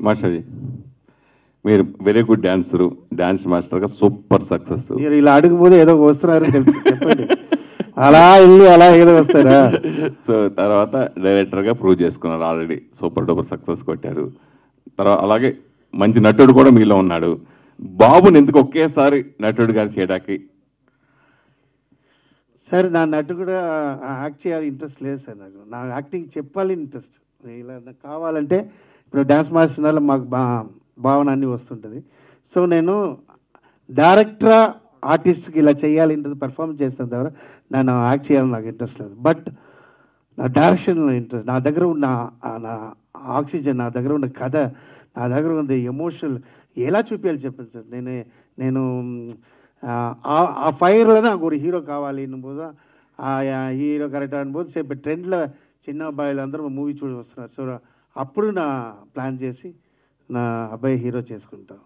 మాస్టర్జీ మీరు very good dancer, dance మాస్టర్గా super success. మీరు ఇలా అడుగుపోతే ఏదో వస్తున్నారని తెలుసు, చెప్పండి. అలా ఇల్లు అలా ఏదో వస్తారా? సో తర్వాత డైరెక్టర్గా ప్రూవ్ చేసుకున్నారు, ఆల్రెడీ సూపర్ డూపర్ సక్సెస్ కొట్టారు. తర్వాత అలాగే మంచి నటుడు కూడా మీలో ఉన్నాడు. బాబుని ఎందుకు ఒకేసారి నటుడుగా చేయడానికి? సార్ నా నటు కూడా యాక్ట్ చేయాలి ఇంట్రెస్ట్ లేదు సార్. నా యాక్టింగ్ చెప్పాలి ఇంట్రెస్ట్. ఇలా నాకు కావాలంటే ఇప్పుడు డ్యాన్స్ మాస్టర్ మాకు భావన అన్నీ వస్తుంటుంది. సో నేను డైరెక్టరా ఆర్టిస్ట్కి ఇలా చేయాలి ఇంత పర్ఫార్మెన్స్ చేస్తాను ద్వారా నేను యాక్ట్ చేయాలని నాకు ఇంట్రెస్ట్ లేదు. బట్ నా డైరెక్షన్లో ఇంట్రెస్ట్, నా దగ్గర ఉన్న నా ఆక్సిజన్, నా దగ్గర ఉన్న కథ, నా దగ్గర ఉన్న ఎమోషనల్ ఎలా చూపించాలి చెప్పండి సార్. నేను ఆ ఫైర్లో నాకు ఒక హీరో కావాలి అన్నబోదు, ఆ హీరో కరెక్ట్ అనుబోదు చెప్పి ట్రెండ్లో చిన్న అబ్బాయిలు అందరూ మూవీ చూడి వస్తున్నారు. సో అప్పుడు నా ప్లాన్ చేసి నా అబ్బాయి హీరో చేసుకుంటాం.